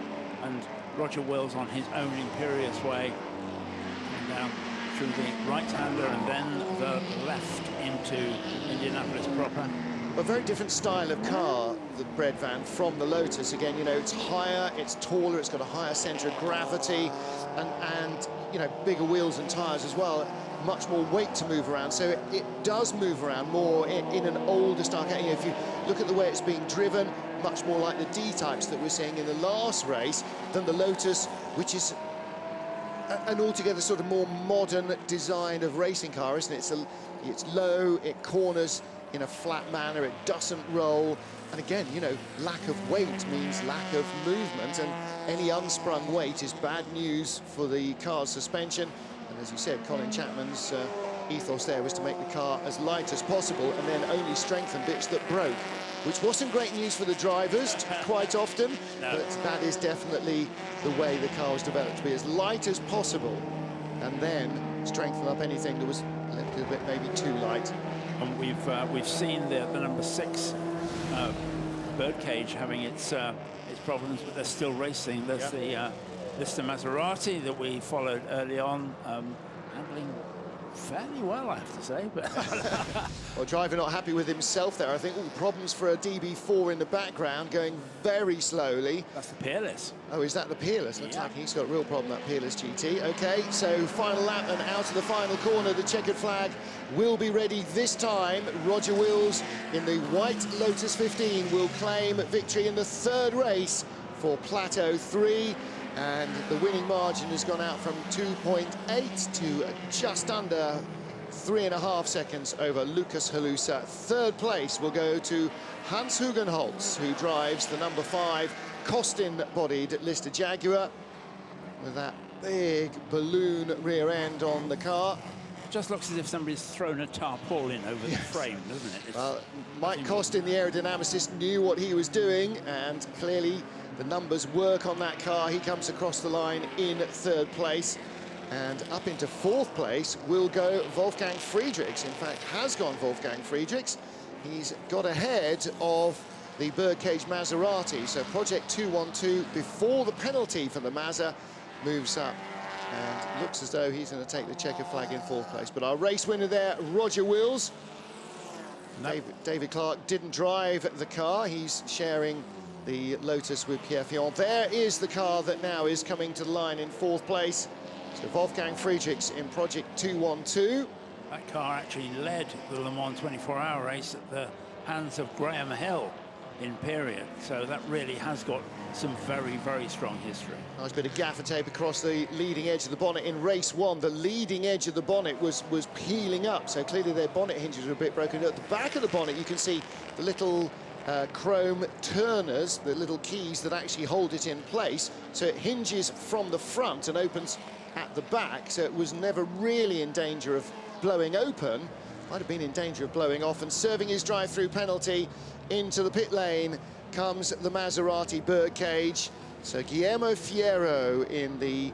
and Roger Wills on his own imperious way, coming down through the right-hander and then the left into Indianapolis proper. A very different style of car, the Breadvan, from the Lotus. Again, you know, it's higher, it's taller, it's got a higher centre of gravity, and you know, bigger wheels and tyres as well. Much more weight to move around, so it does move around more in an older style car. You know, if you look at the way it's being driven, much more like the D-types that we're seeing in the last race than the Lotus, which is an altogether sort of more modern design of racing car, isn't it? It's low, it corners in a flat manner, it doesn't roll, and again, you know, lack of weight means lack of movement, and any unsprung weight is bad news for the car's suspension. And as you said, Colin Chapman's ethos there was to make the car as light as possible and then only strengthen bits that broke, which wasn't great news for the drivers quite often, but that is definitely the way the car was developed, to be as light as possible and then strengthen up anything that was a little bit maybe too light. And we've seen the number 6 Birdcage having its problems, but they're still racing. There's the Maserati that we followed early on, handling fairly well, I have to say. But well, driver not happy with himself there. I think all problems for a DB4 in the background, going very slowly. That's the Peerless. Oh, is that the Peerless? Looks like he's got a real problem, that Peerless GT. Okay, so final lap and out of the final corner, the checkered flag will be ready this time. Roger Wills in the white Lotus 15 will claim victory in the 3rd race for Plateau 3. And the winning margin has gone out from 2.8 to just under 3.5 seconds over Lukas Halusa. 3rd place will go to Hans Hugenholtz, who drives the number 5 Costin-bodied Lister Jaguar with that big balloon rear end on the car. Just looks as if somebody's thrown a tarpaulin over the frame, doesn't it? Well, Mike Costin, the aerodynamicist, knew what he was doing, and clearly the numbers work on that car. He comes across the line in 3rd place, and up into 4th place will go Wolfgang Friedrichs. In fact, has gone Wolfgang Friedrichs. He's got ahead of the Birdcage Maserati. So Project 212, before the penalty for the Mazda, moves up and looks as though he's going to take the checkered flag in 4th place. But our race winner there, Roger Wills. David Clark didn't drive the car. He's sharing the Lotus with Pierre Fillon. There is the car that now is coming to the line in 4th place. So Wolfgang Friedrichs in Project 212. That car actually led the Le Mans 24-hour race at the hands of Graham Hill in period. So that really has got some very, very strong history. Nice bit of gaffer tape across the leading edge of the bonnet. In race 1, the leading edge of the bonnet was peeling up, so clearly their bonnet hinges were a bit broken. At the back of the bonnet, you can see the little chrome turners, the little keys that actually hold it in place. So it hinges from the front and opens at the back, so it was never really in danger of blowing open. Might have been in danger of blowing off. And serving his drive-through penalty into the pit lane comes the Maserati Birdcage. So Guillermo Fierro in the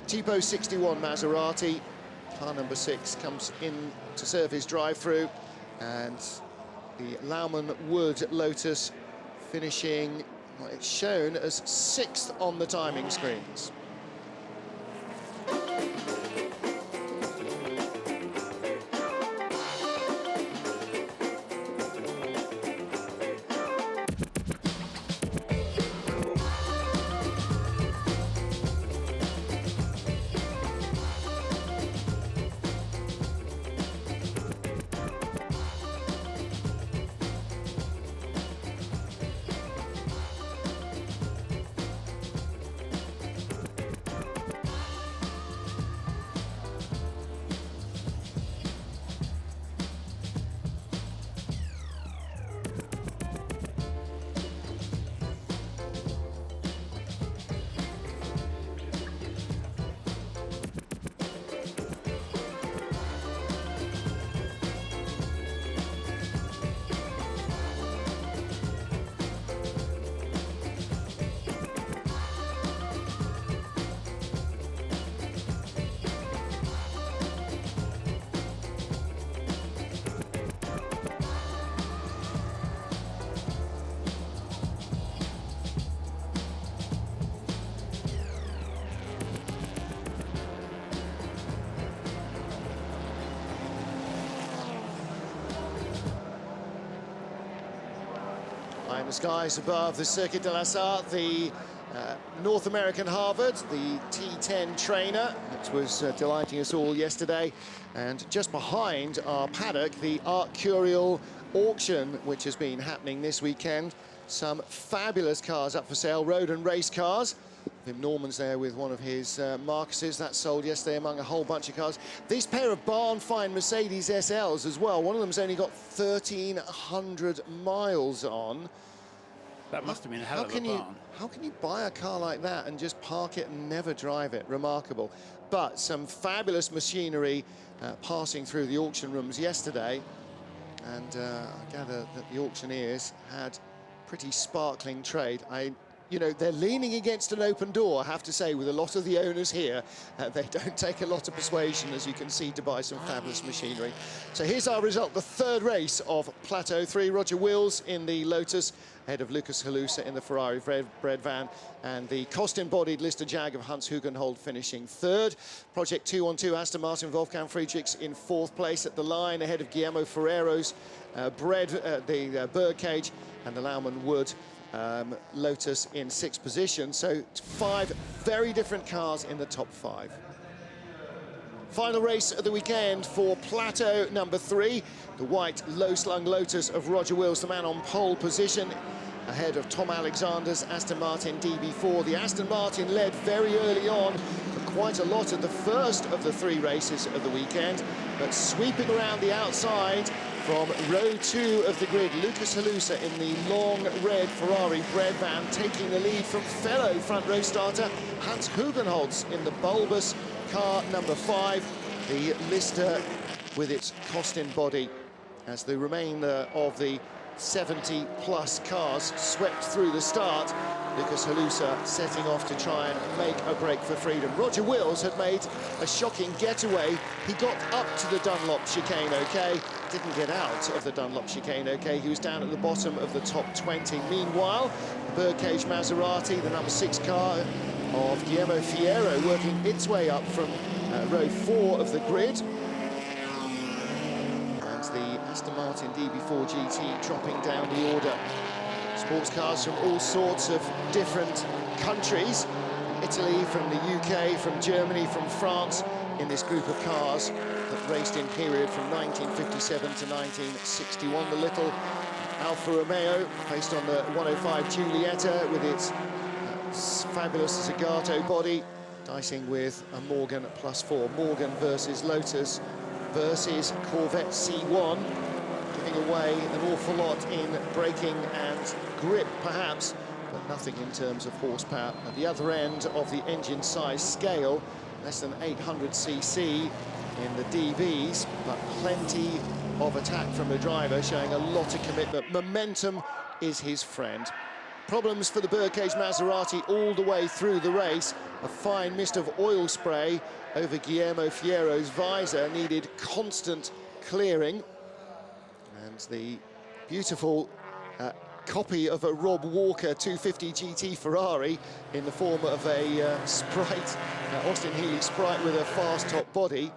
Tipo 61 Maserati. Car number 6 comes in to serve his drive-through, and the Louwman Wood Lotus finishing, well, it's shown as 6th on the timing screens. And the skies above the Circuit de la Sarthe, the North American Harvard, the T10 trainer, which was delighting us all yesterday. And just behind our paddock, the Art Curial auction, which has been happening this weekend. Some fabulous cars up for sale, road and race cars. Wim Norman's there with one of his Marcuses that sold yesterday among a whole bunch of cars. These pair of barn-find Mercedes SLs as well. One of them's only got 1,300 miles on. That must have been a hell of a barn. How can you buy a car like that and just park it and never drive it? Remarkable. But some fabulous machinery passing through the auction rooms yesterday. And I gather that the auctioneers had pretty sparkling trade. You know, they're leaning against an open door, I have to say, with a lot of the owners here. They don't take a lot of persuasion, as you can see, to buy some fabulous machinery. So here's our result, the third race of Plateau 3. Roger Wills in the Lotus, ahead of Lukas Halusa in the Ferrari Breadvan, and the Costin-bodied Lister Jag of Hans Hugenholtz finishing third. Project 212, Aston Martin, Wolfgang Friedrichs in fourth place at the line, ahead of Guillermo Ferrero's the Birdcage and the Louwman Wood. Lotus in sixth position, so 5 very different cars in the top 5. Final race of the weekend for Plateau number 3, the white low-slung Lotus of Roger Wills, the man on pole position, ahead of Tom Alexander's Aston Martin DB4. The Aston Martin led very early on for quite a lot of the first of the 3 races of the weekend, but sweeping around the outside from row 2 of the grid, Lukas Halusa in the long red Ferrari Breadvan, taking the lead from fellow front row starter Hans Hugenholtz in the bulbous car number 5, the Lister with its Costin body, as the remainder of the 70-plus cars swept through the start. Lukas Halusa setting off to try and make a break for freedom. Roger Wills had made a shocking getaway. He got up to the Dunlop chicane okay, didn't get out of the Dunlop chicane okay. He was down at the bottom of the top 20. Meanwhile, the Birdcage Maserati, the number 6 car of Guillermo Fierro, working its way up from row 4 of the grid. The Aston Martin DB4 GT dropping down the order. Sports cars from all sorts of different countries. Italy, from the UK, from Germany, from France, in this group of cars that raced in period from 1957 to 1961. The little Alfa Romeo, based on the 105 Giulietta with its fabulous Zagato body, dicing with a Morgan +4. Morgan versus Lotus versus Corvette C1, giving away an awful lot in braking and grip, perhaps, but nothing in terms of horsepower. At the other end of the engine size scale, less than 800cc in the DBs, but plenty of attack from the driver, showing a lot of commitment. Momentum is his friend. Problems for the Birdcage Maserati all the way through the race. A fine mist of oil spray over Guillermo Fierro's visor needed constant clearing. And the beautiful copy of a Rob Walker 250 GT Ferrari in the form of a Sprite, Austin Healey Sprite with a fast top body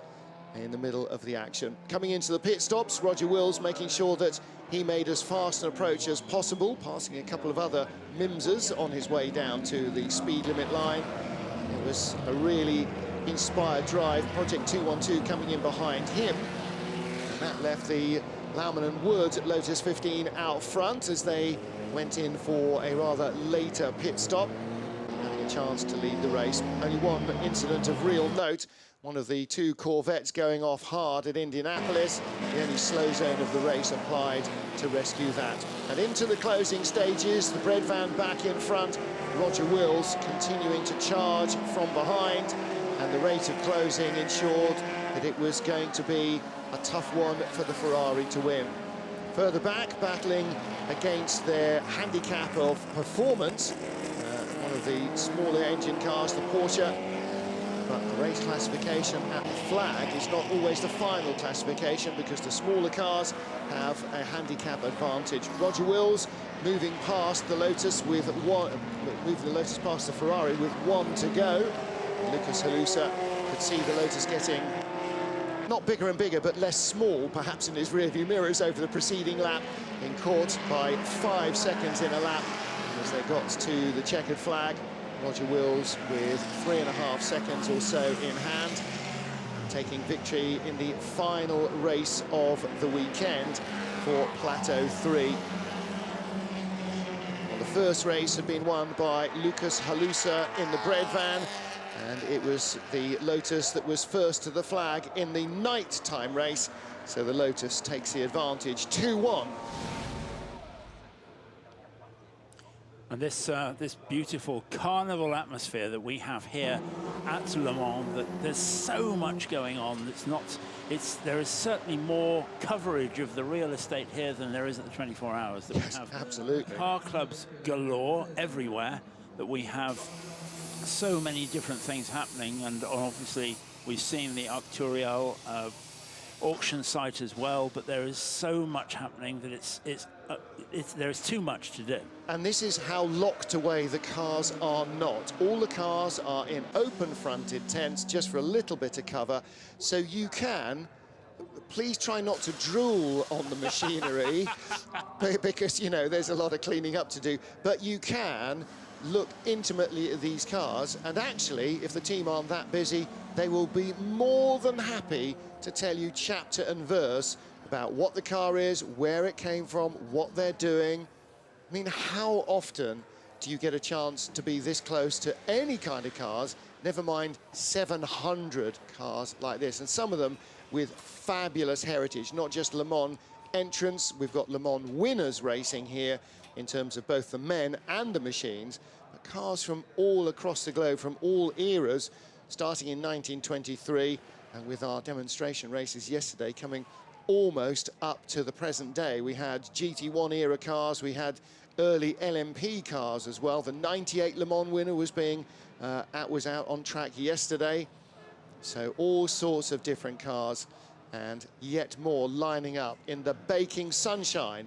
in the middle of the action. Coming into the pit stops, Roger Wills making sure that he made as fast an approach as possible, passing a couple of other Mimsas on his way down to the speed limit line. It was a really inspired drive. Project 212 coming in behind him. And that left the Louwman and Wood Lotus 15 out front as they went in for a rather later pit stop, having a chance to lead the race. Only one incident of real note. One of the 2 Corvettes going off hard at Indianapolis. The only slow zone of the race applied to rescue that. And into the closing stages, the Breadvan back in front. Roger Wills continuing to charge from behind. And the rate of closing ensured that it was going to be a tough one for the Ferrari to win. Further back, battling against their handicap of performance, one of the smaller engine cars, the Porsche. But the race classification at the flag is not always the final classification, because the smaller cars have a handicap advantage. Roger Wills moving past the Lotus with moving the Lotus past the Ferrari with 1 to go. Lukas Halusa could see the Lotus getting not bigger and bigger, but less small, perhaps in his rearview mirrors over the preceding lap, being caught by 5 seconds in a lap. And as they got to the checkered flag, Roger Wills with 3.5 seconds or so in hand, taking victory in the final race of the weekend for Plateau 3. Well, the first race had been won by Lukas in the Breadvan, and it was the Lotus that was first to the flag in the night-time race, so the Lotus takes the advantage, 2-1. And this beautiful carnival atmosphere that we have here at Le Mans, that there's so much going on. There is certainly more coverage of the real estate here than there is at the 24 hours. That Yes, we have absolutely. car clubs galore everywhere, that we have so many different things happening, and obviously we've seen the Arcturial auction site as well, but there is so much happening that there is too much to do. And this is how locked away the cars are not. All the cars are in open-fronted tents just for a little bit of cover, so you can, please try not to drool on the machinery because, you know, there's a lot of cleaning up to do, but you can look intimately at these cars, and actually, if the team aren't that busy, they will be more than happy to tell you chapter and verse about what the car is, where it came from, what they're doing. I mean, how often do you get a chance to be this close to any kind of cars, never mind 700 cars like this, and some of them with fabulous heritage, not just Le Mans entrants. We've got Le Mans winners racing here in terms of both the men and the machines, but cars from all across the globe, from all eras, starting in 1923, and with our demonstration races yesterday coming almost up to the present day. We had GT1 era cars, we had early LMP cars as well. The 98 Le Mans winner was out on track yesterday. So all sorts of different cars, and yet more lining up in the baking sunshine